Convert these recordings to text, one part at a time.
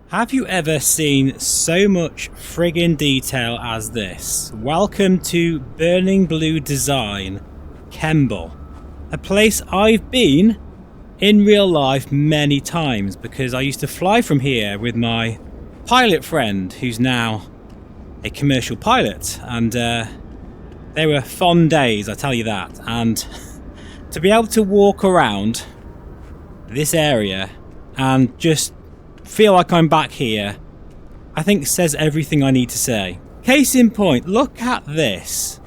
Have you ever seen so much friggin' detail as this? Welcome to Burning Blue Design, Kemble. A place I've been in real life many times because I used to fly from here with my pilot friend who's now a commercial pilot, and they were fun days, I tell you that. And to be able to walk around this area and just feel like I'm back here, I think says everything I need to say. Case in point, look at this.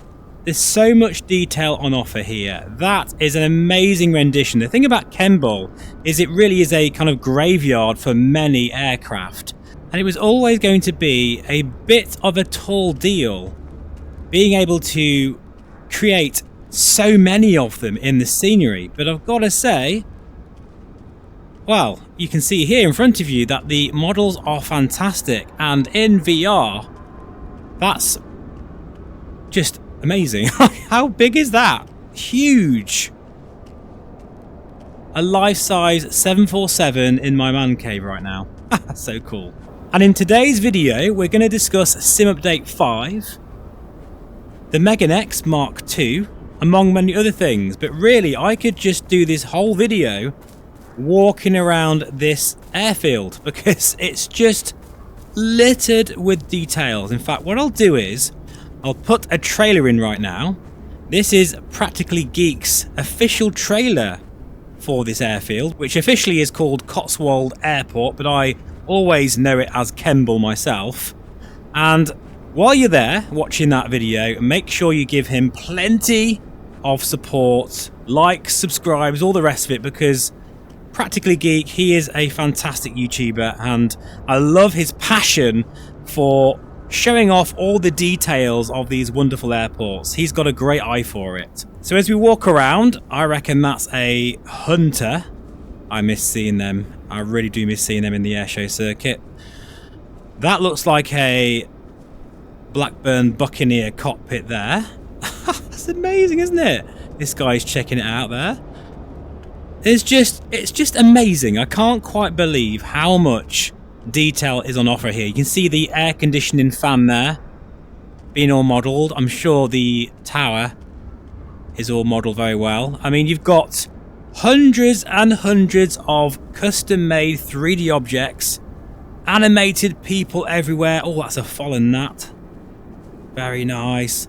There's so much detail on offer here. That is an amazing rendition. The thing about Kemble is it really is a kind of graveyard for many aircraft, and it was always going to be a bit of a tall deal being able to create so many of them in the scenery. But I've got to say, well, you can see here in front of you that the models are fantastic, and in VR, that's just amazing. How big is that? Huge. A life-size 747 in my man cave right now. So cool. And in today's video, we're going to discuss Sim Update 5, the Meganex MKII, among many other things. But really, I could just do this whole video walking around this airfield because it's just littered with details. In fact, what I'll do is I'll put a trailer in right now. This is Practically Geek's official trailer for this airfield, which officially is called Cotswold Airport, but I always know it as Kemble myself. And while you're there watching that video, make sure you give him plenty of support, likes, subscribes, all the rest of it, because Practically Geek, he is a fantastic YouTuber, and I love his passion for showing off all the details of these wonderful airports. He's got a great eye for it. So as we walk around, I reckon that's a Hunter. I miss seeing them. I really do miss seeing them in the airshow circuit. That looks like a Blackburn Buccaneer cockpit there. That's amazing, isn't it? This guy's checking it out there. It's just amazing. I can't quite believe how much detail is on offer here. You can see the air conditioning fan there being all modelled. I'm sure the tower is all modelled very well. I mean, you've got hundreds and hundreds of custom-made 3D objects, animated people everywhere. Oh, that's a fallen gnat. Very nice.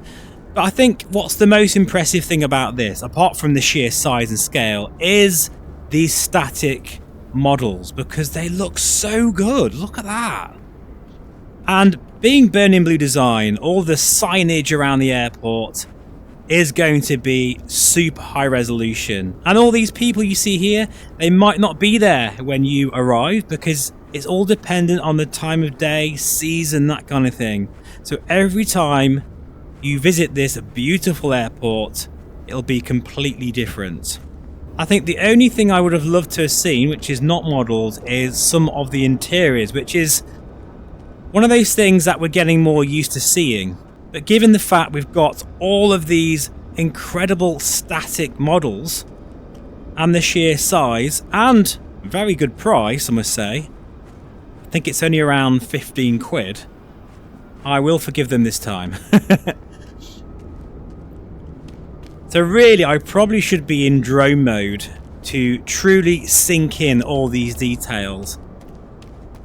But I think what's the most impressive thing about this, apart from the sheer size and scale, is these static models, because they look so good. Look at that. And being Burning Blue Design, all the signage around the airport is going to be super high resolution. And all these people you see here, they might not be there when you arrive, because it's all dependent on the time of day, season, that kind of thing. So every time you visit this beautiful airport, it'll be completely different. I think the only thing I would have loved to have seen, which is not modelled, is some of the interiors, which is one of those things that we're getting more used to seeing. But given the fact we've got all of these incredible static models and the sheer size and very good price, I must say, I think it's only around 15 quid, I will forgive them this time. So really, I probably should be in drone mode to truly sink in all these details.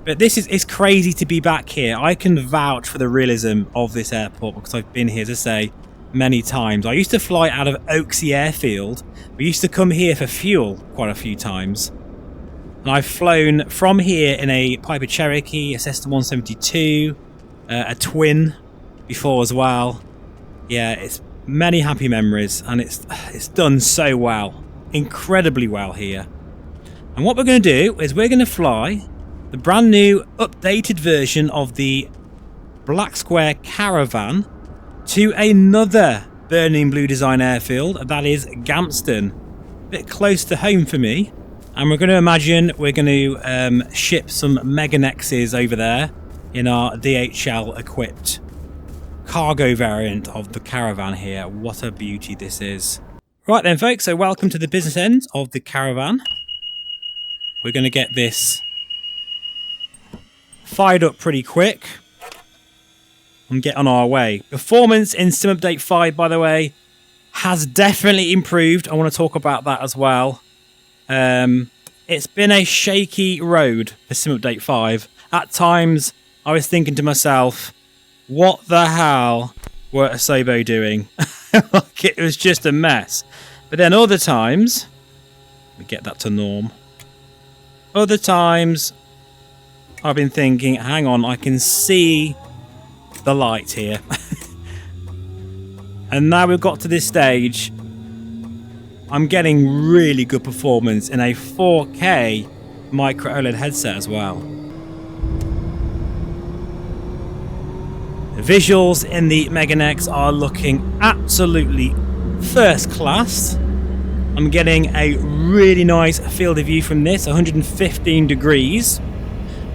But it's crazy to be back here. I can vouch for the realism of this airport because I've been here, as I say, many times. I used to fly out of Oaksey Airfield. We used to come here for fuel quite a few times. And I've flown from here in a Piper Cherokee, a Cessna 172, a twin before as well. Yeah, it's many happy memories, and it's done so well, incredibly well here. And what we're going to do is we're going to fly the brand new updated version of the Black Square Caravan to another Burning Blue Design airfield, that is Gamston, a bit close to home for me. And we're going to imagine we're going to ship some Meganexes over there in our DHL equipped cargo variant of the Caravan here. What a beauty this is. Right then folks, so welcome to the business end of the Caravan. We're going to get this fired up pretty quick and get on our way. Performance in Sim Update 5, by the way, has definitely improved. I want to talk about that as well. It's been a shaky road for Sim Update 5. At times, I was thinking to myself, what the hell were Asobo doing? Like, it was just a mess. But then other times, let me get that to norm. Other times, I've been thinking, hang on, I can see the light here. And now we've got to this stage, I'm getting really good performance in a 4K micro OLED headset as well. The visuals in the Meganex are looking absolutely first class. I'm getting a really nice field of view from this, 115 degrees,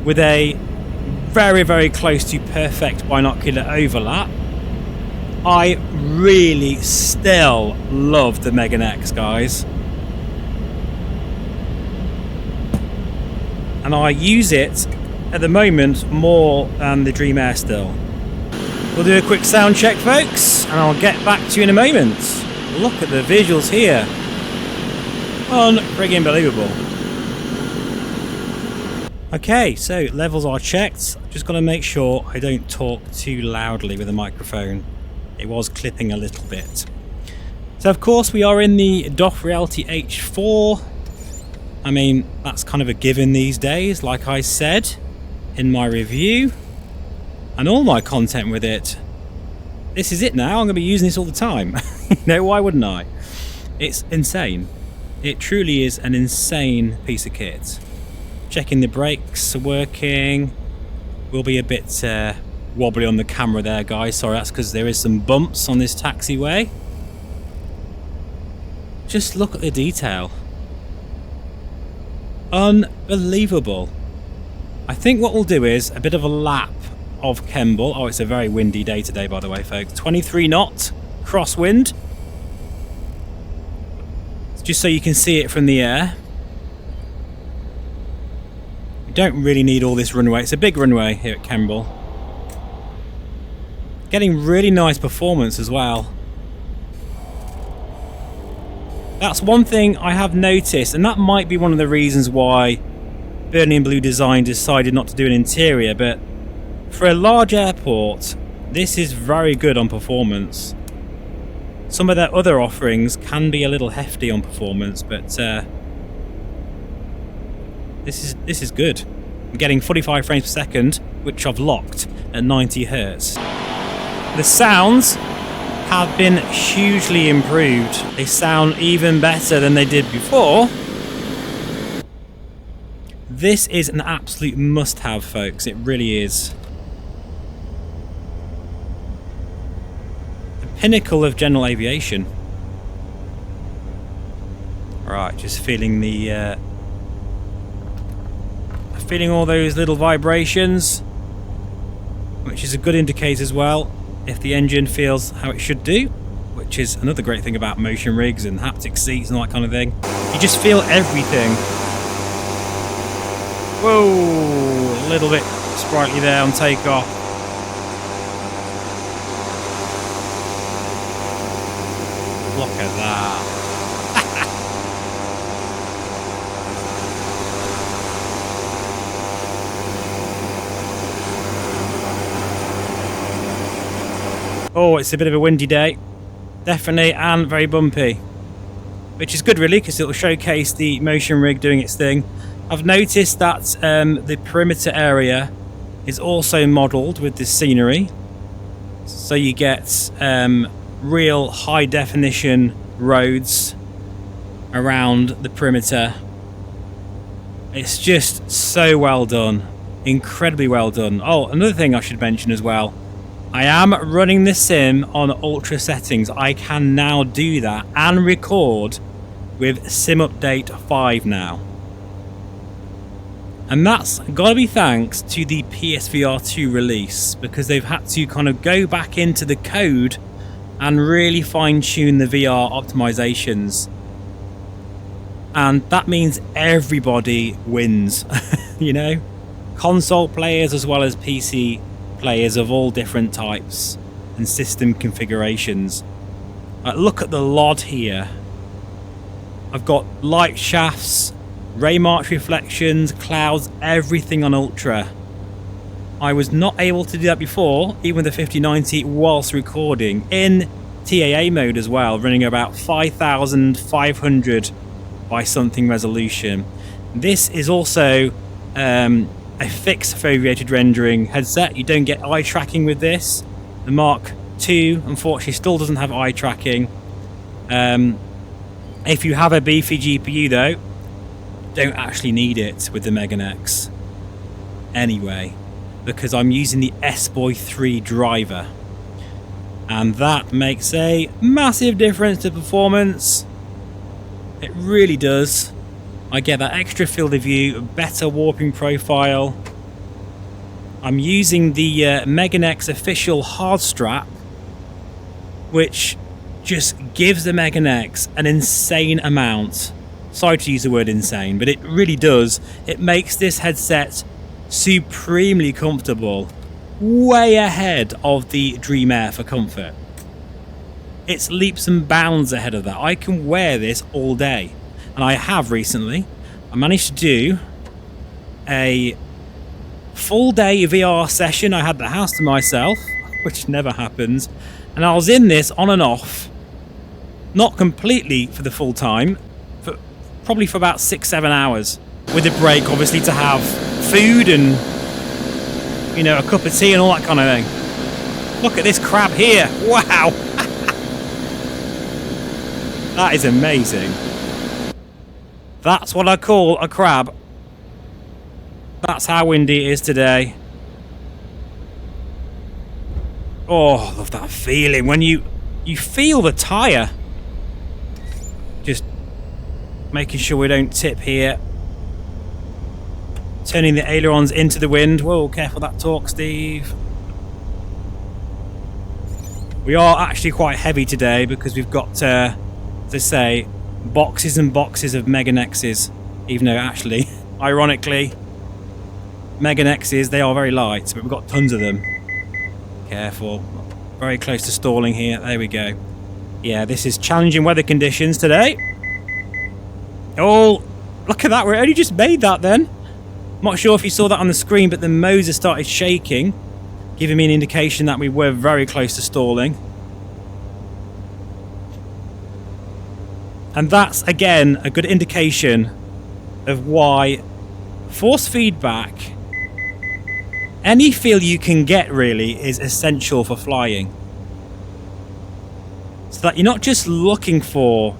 with a very, very close to perfect binocular overlap. I really still love the Meganex, guys. And I use it at the moment more than the Dream Air still. We'll do a quick sound check, folks, and I'll get back to you in a moment. Look at the visuals here. Unfriggin' believable. Okay, so levels are checked. Just got to make sure I don't talk too loudly with the microphone. It was clipping a little bit. So of course we are in the DOF Reality H4. I mean, that's kind of a given these days, like I said in my review. And all my content with it. This is it now, I'm going to be using this all the time. No, why wouldn't I? It's insane. It truly is an insane piece of kit. Checking the brakes are working. Will be a bit wobbly on the camera there, guys. Sorry, that's because there is some bumps on this taxiway. Just look at the detail. Unbelievable. I think what we'll do is a bit of a lap of Kemble. Oh, it's a very windy day today, by the way, folks. 23 knot crosswind. Just so you can see it from the air. You don't really need all this runway. It's a big runway here at Kemble. Getting really nice performance as well. That's one thing I have noticed, and that might be one of the reasons why Burning Blue Design decided not to do an interior, but for a large airport, this is very good on performance. Some of their other offerings can be a little hefty on performance, but this is good. I'm getting 45 frames per second, which I've locked at 90 Hz. The sounds have been hugely improved. They sound even better than they did before. This is an absolute must-have, folks. It really is. The pinnacle of general aviation. Right, just feeling the feeling all those little vibrations, which is a good indicator as well if the engine feels how it should do, which is another great thing about motion rigs and haptic seats and all that kind of thing. You just feel everything. Whoa, a little bit sprightly there on takeoff. Look at that. Oh, it's a bit of a windy day, definitely, and very bumpy, which is good really because it will showcase the motion rig doing its thing. I've noticed that the perimeter area is also modelled with this scenery, so you get real high definition roads around the perimeter. It's just so well done, incredibly well done. Oh, another thing I should mention as well, I am running the sim on ultra settings. I can now do that and record with Sim Update 5 now. And that's got to be thanks to the PSVR 2 release, because they've had to kind of go back into the code and really fine-tune the VR optimizations. And that means everybody wins, you know? console players as well as PC players of all different types and system configurations. Look at the LOD here. I've got light shafts, ray march reflections, clouds, everything on ultra. I was not able to do that before, even with the 5090 whilst recording, in TAA mode as well, running about 5500 by something resolution. This is also a fixed foveated rendering headset. You don't get eye tracking with this. The Mark II unfortunately still doesn't have eye tracking. If you have a beefy GPU though, don't actually need it with the Meganex anyway, because I'm using the S-Boy 3 driver, and that makes a massive difference to performance. It really does. I get that extra field of view, better warping profile. I'm using the Meganex official hard strap, which just gives the Meganex an insane amount. Sorry to use the word insane, but it really does. It makes this headset supremely comfortable, way ahead of the Dream Air for comfort. It's leaps and bounds ahead of that. I can wear this all day, and I have recently. I managed to do a full day VR session. I had the house to myself, which never happens, and I was in this on and off, not completely for the full time, probably for about 6-7 hours, with a break obviously to have food and, you know, a cup of tea and all that kind of thing. Look at this crab here. Wow. That is amazing. That's what I call a crab. That's how windy it is today. Oh, I love that feeling when you feel the tyre. Just making sure we don't tip here. Turning the ailerons into the wind. Whoa, careful that torque, Steve. We are actually quite heavy today because we've got, as I say, boxes and boxes of Meganexes. Even though actually, ironically, Meganexes, they are very light, but we've got tons of them. Careful. Very close to stalling here. There we go. Yeah, this is challenging weather conditions today. Oh, look at that. We only just made that then. Not sure if you saw that on the screen, but the Moser started shaking, giving me an indication that we were very close to stalling. And that's, again, a good indication of why force feedback, any feel you can get really, is essential for flying. So that you're not just looking for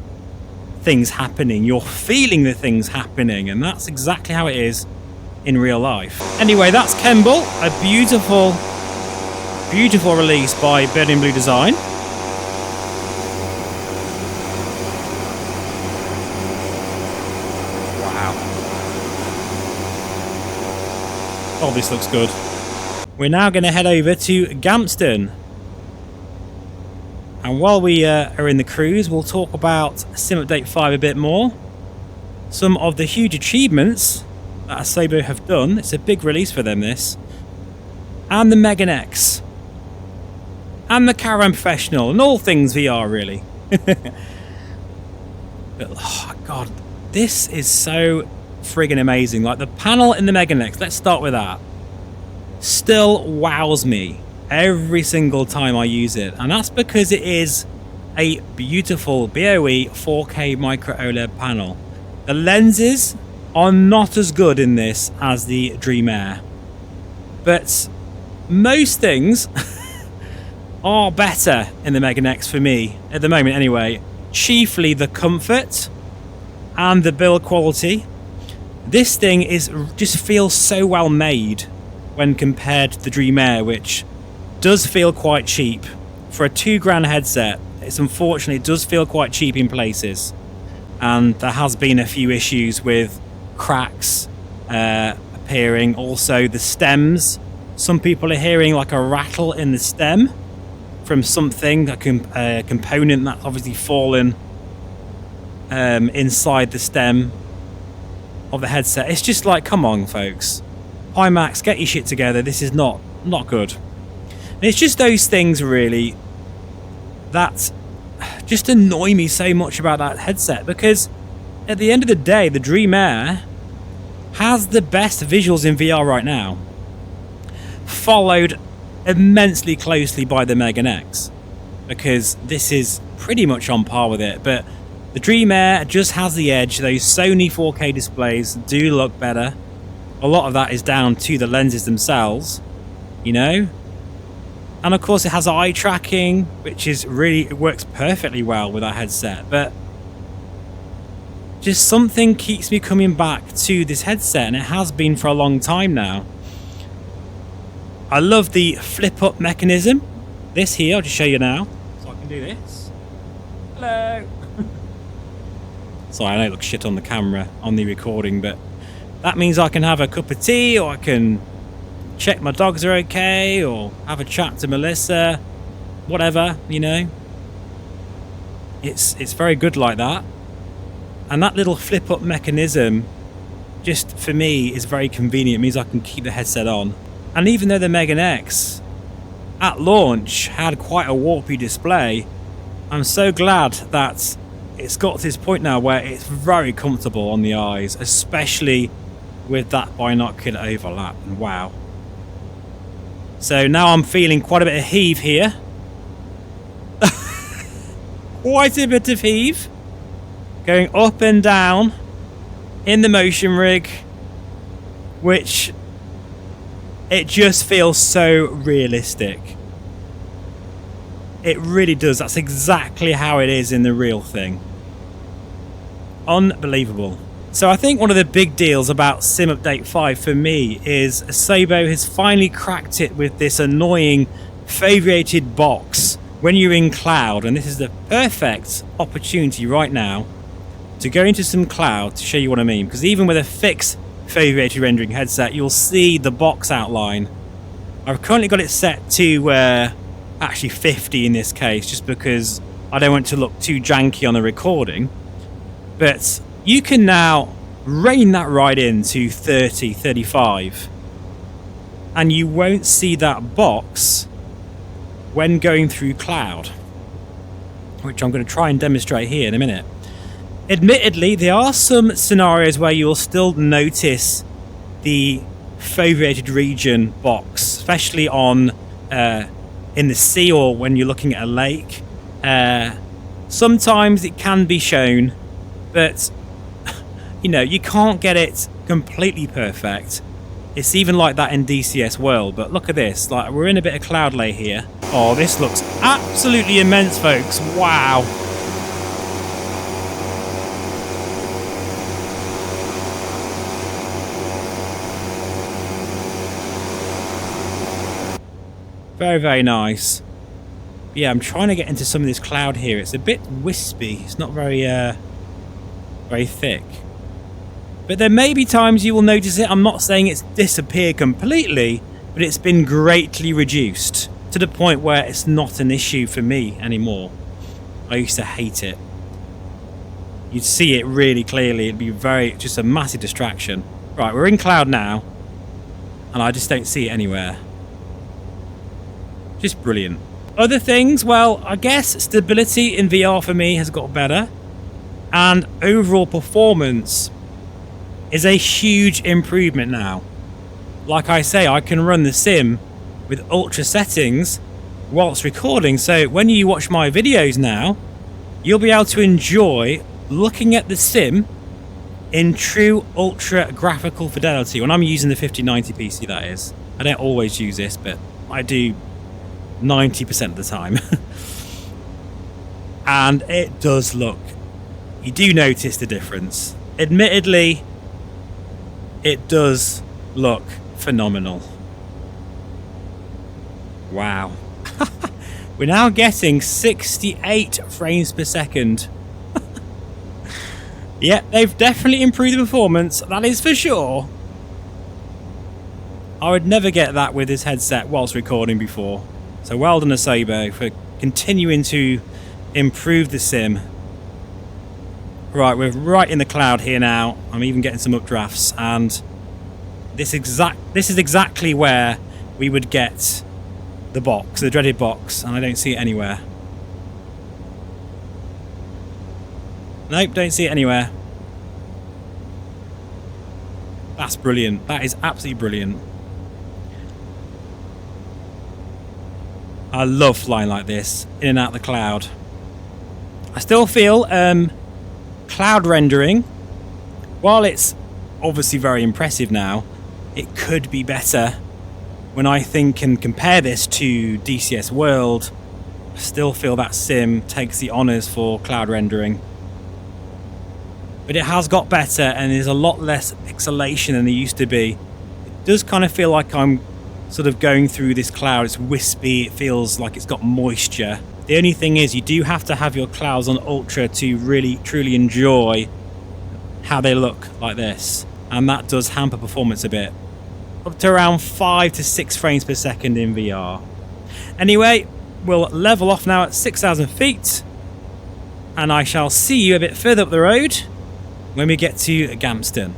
things happening, you're feeling the things happening, and that's exactly how it is in real life. Anyway, that's Kemble, a beautiful, beautiful release by Burning Blue Design. Wow. Oh, this looks good. We're now going to head over to Gamston. And while we are in the cruise, we'll talk about Sim Update 5 a bit more. Some of the huge achievements that Asobo have done. It's a big release for them, this. And the Meganex. And the Caravan Professional. And all things VR, really. But, oh, God. This is so friggin' amazing. Like, the panel in the Meganex, let's start with that, still wows me every single time I use it. And that's because it is a beautiful BOE 4K micro OLED panel. The lenses are not as good in this as the Dream Air, but most things are better in the Meganex for me at the moment anyway. Chiefly the comfort and the build quality. This thing just feels so well made when compared to the Dream Air, which does feel quite cheap for a £2,000 headset. Unfortunately, it does feel quite cheap in places, and there has been a few issues with cracks appearing. Also the stems, some people are hearing like a rattle in the stem from something, a component that's obviously fallen inside the stem of the headset. It's just like, come on folks, Pimax, get your shit together. This is not good. And it's just those things really that just annoy me so much about that headset, because at the end of the day, the Dream Air has the best visuals in VR right now, followed immensely closely by the Meganex, because this is pretty much on par with it. But the Dream Air just has the edge. Those Sony 4K displays do look better. A lot of that is down to the lenses themselves, you know. And of course it has eye tracking, which is really, it works perfectly well with our headset. But just something keeps me coming back to this headset, and it has been for a long time now. I love the flip up mechanism. This here, I'll just show you now. So I can do this. Hello. Sorry, I know it looks shit on the camera, on the recording, but that means I can have a cup of tea, or I can check my dogs are okay, or have a chat to Melissa, whatever, you know. It's very good like that. And that little flip up mechanism, just for me, is very convenient. It means I can keep the headset on. And even though the Meganex at launch had quite a warpy display, I'm so glad that it's got to this point now where it's very comfortable on the eyes, especially with that binocular overlap. And wow. So now I'm feeling quite a bit of heave here. Quite a bit of heave. Going up and down in the motion rig, which it just feels so realistic. It really does. That's exactly how it is in the real thing. Unbelievable. So I think one of the big deals about Sim Update 5 for me is Asobo has finally cracked it with this annoying foveated box when you're in cloud, and this is the perfect opportunity right now to go into some cloud to show you what I mean, because even with a fixed foveated rendering headset, you'll see the box outline. I've currently got it set to actually 50 in this case, just because I don't want it to look too janky on the recording. But you can now rein that right in to 30, 35, and you won't see that box when going through cloud, which I'm going to try and demonstrate here in a minute. Admittedly, there are some scenarios where you'll still notice the foveated region box, especially on in the sea or when you're looking at a lake. Sometimes it can be shown, but you know, you can't get it completely perfect. It's even like that in DCS World. But look at this, like we're in a bit of cloud lay here. Oh, this looks absolutely immense, folks. Wow. Very, very nice. Yeah, I'm trying to get into some of this cloud here. It's a bit wispy. It's not very very thick. But there may be times you will notice it. I'm not saying it's disappeared completely, but it's been greatly reduced to the point where it's not an issue for me anymore. I used to hate it. You'd see it really clearly. It'd be just a massive distraction. Right, we're in cloud now, and I just don't see it anywhere. Just brilliant. Other things, well, I guess stability in VR for me has got better, and overall performance is a huge improvement now. Like I say, I can run the sim with ultra settings whilst recording, so when you watch my videos now, you'll be able to enjoy looking at the sim in true ultra graphical fidelity. When I'm using the 5090 PC, that is. I don't always use this, but I do 90% of the time. And it does look, you do notice the difference. Admittedly, it does look phenomenal. Wow. We're now getting 68 frames per second. Yeah, they've definitely improved the performance, that is for sure. I would never get that with this headset whilst recording before. So well done, Asobo, for continuing to improve the sim. Right, we're right in the cloud here now. I'm even getting some updrafts, and This is exactly where we would get the box, the dreaded box, and I don't see it anywhere. Nope, don't see it anywhere. That's brilliant. That is absolutely brilliant. I love flying like this, in and out the cloud. I still feel cloud rendering, while it's obviously very impressive now, it could be better. When I think and compare this to DCS World, I still feel that sim takes the honours for cloud rendering. But it has got better and there's a lot less pixelation than there used to be. It does kind of feel like I'm sort of going through this cloud. It's wispy, it feels like it's got moisture. The only thing is you do have to have your clouds on ultra to really truly enjoy how they look like this, and that does hamper performance a bit, up to around 5 to 6 frames per second in VR. Anyway, we'll level off now at 6,000 feet, and I shall see you a bit further up the road when we get to Gamston.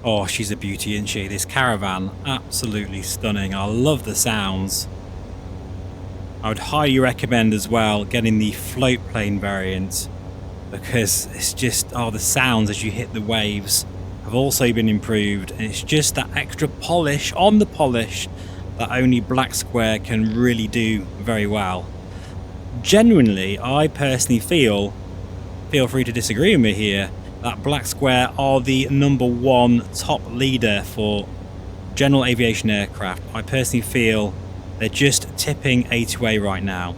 Oh, she's a beauty, isn't she? This Caravan, absolutely stunning. I love the sounds. I would highly recommend as well getting the float plane variant, because it's just, oh, the sounds as you hit the waves have also been improved, and it's just that extra polish on the polish that only Black Square can really do very well. Genuinely, I personally feel free to disagree with me here, that Black Square are the #1 top leader for general aviation aircraft. I personally feel they're just tipping A2A right now.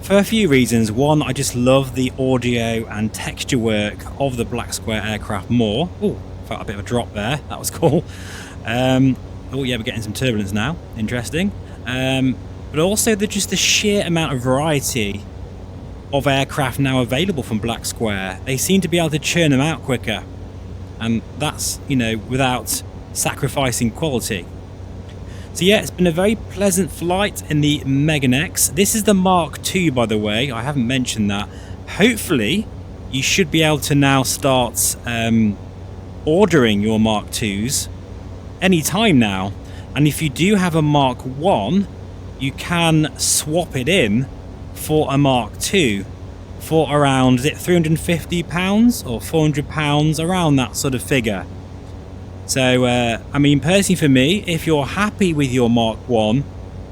For a few reasons. One, I just love the audio and texture work of the Black Square aircraft more. Oh, felt a bit of a drop there. That was cool. Oh yeah, we're getting some turbulence now. Interesting. But also just the sheer amount of variety of aircraft now available from Black Square. They seem to be able to churn them out quicker, and that's, you know, without sacrificing quality. So yeah, it's been a very pleasant flight in the Meganex. This is the Mark II, by the way. I haven't mentioned that. Hopefully you should be able to now start ordering your Mark IIs anytime now, and if you do have a Mark I, you can swap it in for a Mark II for around, is it £350 or £400, around that sort of figure. So I mean, personally for me, if you're happy with your Mark I,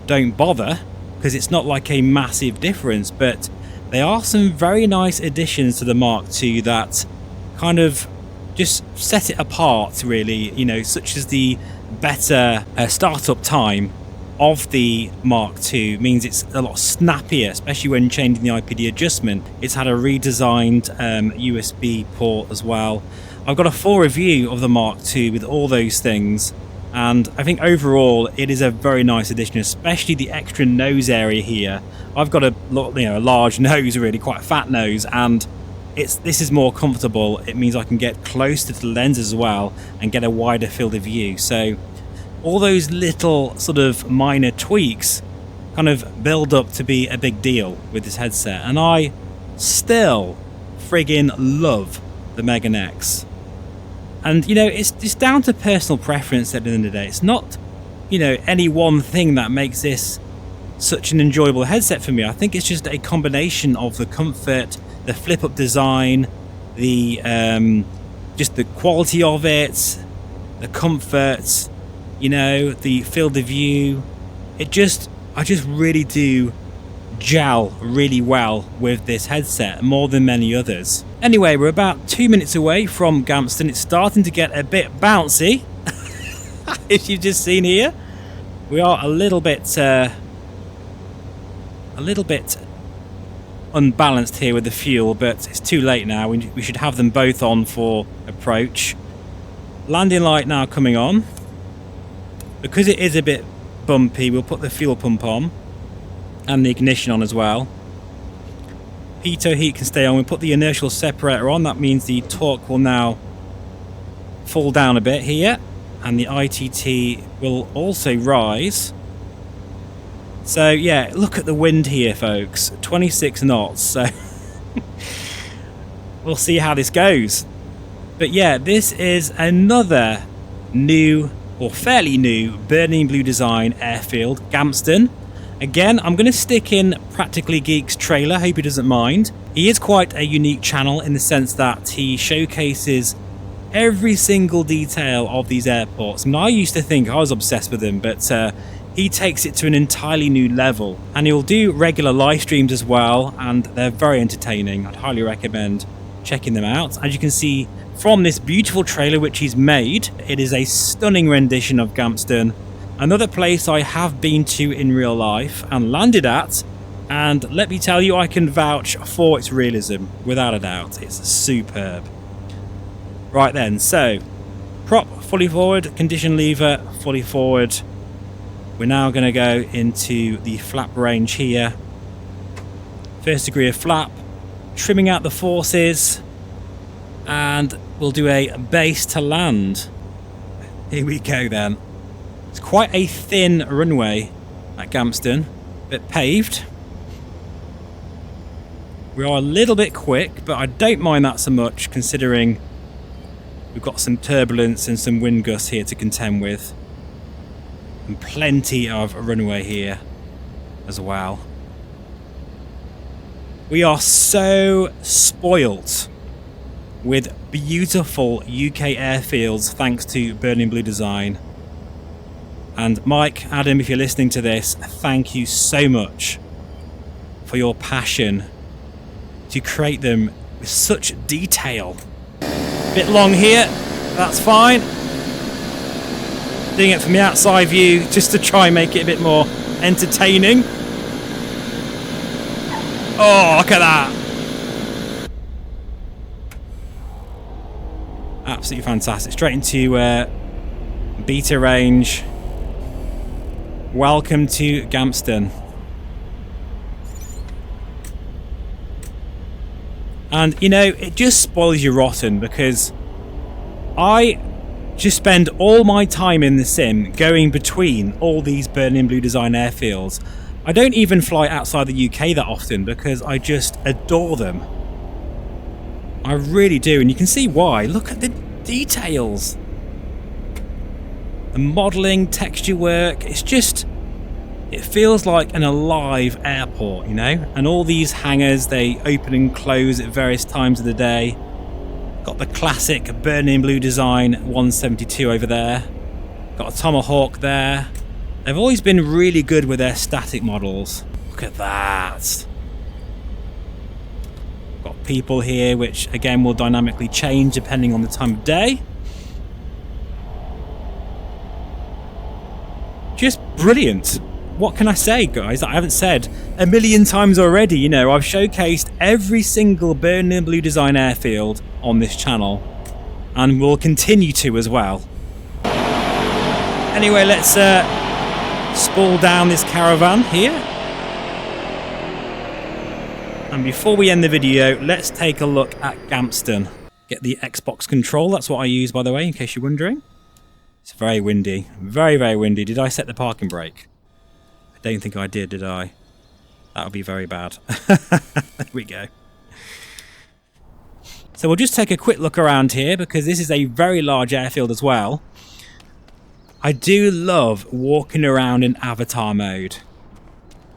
don't bother, because it's not like a massive difference, but there are some very nice additions to the Mark II that kind of just set it apart, really, you know, such as the better startup time of the Mark II means it's a lot snappier, especially when changing the IPD adjustment. It's had a redesigned USB port as well. I've got a full review of the Mark II with all those things, and I think overall it is a very nice addition, especially the extra nose area here. I've got a large nose, really quite a fat nose, and this is more comfortable. It means I can get closer to the lens as well and get a wider field of view. So all those little sort of minor tweaks kind of build up to be a big deal with this headset, and I still friggin' love the Meganex. And you know, it's down to personal preference at the end of the day. It's not, you know, any one thing that makes this such an enjoyable headset for me. I think it's just a combination of the comfort, the flip-up design, the just the quality of it, the comfort, you know, the field of view. I just really do gel really well with this headset, more than many others. Anyway, we're about 2 minutes away from Gamston. It's starting to get a bit bouncy, as you've just seen here. We are a little bit unbalanced here with the fuel, but it's too late now. We should have them both on for approach. Landing light now coming on. Because it is a bit bumpy, we'll put the fuel pump on and the ignition on as well. Pitot heat can stay on. We'll put the inertial separator on. That means the torque will now fall down a bit here, and the ITT will also rise. So yeah, look at the wind here, folks. 26 knots. So we'll see how this goes. But yeah, this is another new, or fairly new, Burning Blue design airfield, Gamston. Again, I'm going to stick in Practically Geek's trailer, hope he doesn't mind. He is quite a unique channel in the sense that he showcases every single detail of these airports. I mean, I used to think I was obsessed with him, but he takes it to an entirely new level. And he'll do regular live streams as well, and they're very entertaining. I'd highly recommend checking them out. As you can see from this beautiful trailer which he's made, it is a stunning rendition of Gamston. Another place I have been to in real life and landed at, and let me tell you, I can vouch for its realism without a doubt. It's superb. Right then, so prop fully forward, condition lever fully forward. We're now going to go into the flap range here. First degree of flap, trimming out the forces, and we'll do a base to land. Here we go then. It's quite a thin runway at Gamston, but paved. We are a little bit quick, but I don't mind that so much considering we've got some turbulence and some wind gusts here to contend with. And plenty of runway here as well. We are so spoilt with beautiful UK airfields thanks to Burning Blue design. And Mike, Adam, if you're listening to this, thank you so much for your passion to create them with such detail. Bit long here, that's fine. Doing it from the outside view just to try and make it a bit more entertaining. Oh, look at that. Absolutely fantastic. Straight into beta range. Welcome to Gamston. And you know, it just spoils you rotten because I just spend all my time in the sim going between all these Burning Blue design airfields. I don't even fly outside the UK that often because I just adore them. I really do, and you can see why. Look at the details. The modelling, texture work, it's just, it feels like an alive airport, you know? And all these hangars, they open and close at various times of the day. Got the classic Burning Blue design 172 over there. Got a Tomahawk there. They've always been really good with their static models. Look at that. Got people here, which again will dynamically change depending on the time of day. Just brilliant. What can I say, guys? I haven't said a million times already. You know, I've showcased every single Burning Blue design airfield on this channel, and will continue to as well. Anyway, let's spool down this Caravan here. And before we end the video, let's take a look at Gamston. Get the Xbox control. That's what I use, by the way, in case you're wondering. It's very windy. Very, very windy. Did I set the parking brake? I don't think I did I? That would be very bad. There we go. So we'll just take a quick look around here because this is a very large airfield as well. I do love walking around in avatar mode.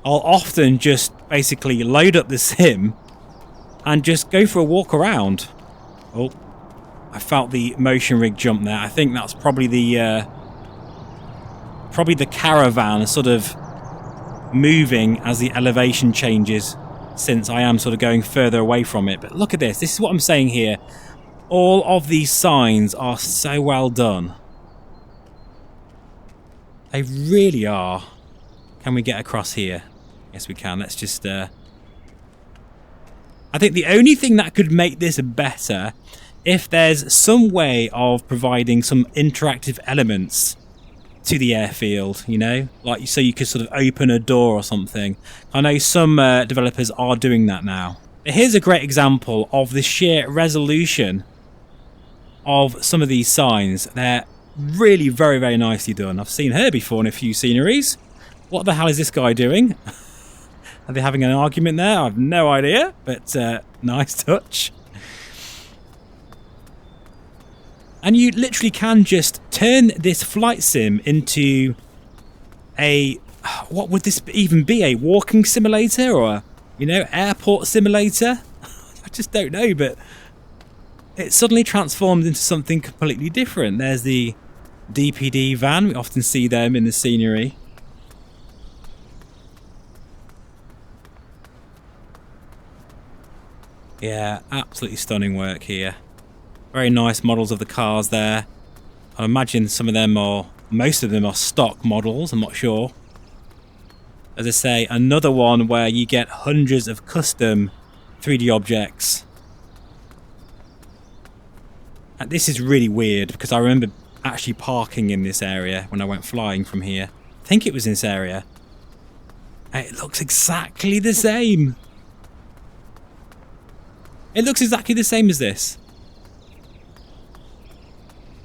I'll often just basically load up the sim and just go for a walk around. Oh, I felt the motion rig jump there. I think that's probably the Caravan sort of moving as the elevation changes, since I am sort of going further away from it. But look at this. This is what I'm saying here. All of these signs are so well done. They really are. Can we get across here? Yes, we can. Let's just... I think the only thing that could make this better, if there's some way of providing some interactive elements to the airfield, you know, like so you could sort of open a door or something. I know some developers are doing that now. But here's a great example of the sheer resolution of some of these signs. They're really very, very nicely done. I've seen her before in a few sceneries. What the hell is this guy doing? Are they having an argument there? I have no idea, but nice touch. And you literally can just turn this flight sim into a... What would this even be? A walking simulator or, you know, airport simulator? I just don't know, but it suddenly transformed into something completely different. There's the DPD van. We often see them in the scenery. Yeah, absolutely stunning work here. Very nice models of the cars there. I imagine some of them are, most of them are stock models, I'm not sure. As I say, another one where you get hundreds of custom 3D objects. And this is really weird because I remember actually parking in this area when I went flying from here. I think it was in this area. And it looks exactly the same. It looks exactly the same as this.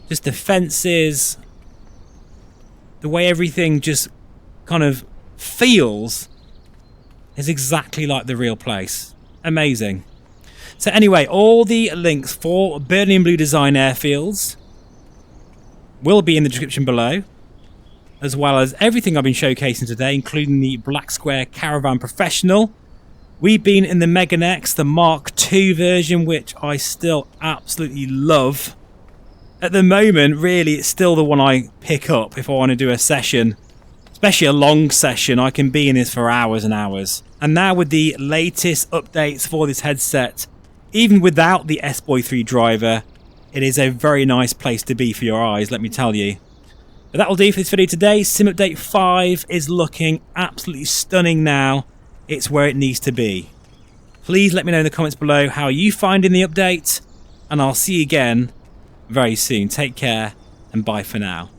Just the fences, the way everything just kind of feels is exactly like the real place. Amazing. So anyway, all the links for Burning Blue Design airfields will be in the description below, as well as everything I've been showcasing today, including the Black Square Caravan Professional. We've been in the Meganex, the Mark II version, which I still absolutely love. At the moment, really, it's still the one I pick up if I want to do a session. Especially a long session, I can be in this for hours and hours. And now with the latest updates for this headset, even without the S-Boy 3 driver, it is a very nice place to be for your eyes, let me tell you. But that will do for this video today. Sim Update 5 is looking absolutely stunning now. It's where it needs to be. Please let me know in the comments below how you finding the update, and I'll see you again very soon. Take care and bye for now.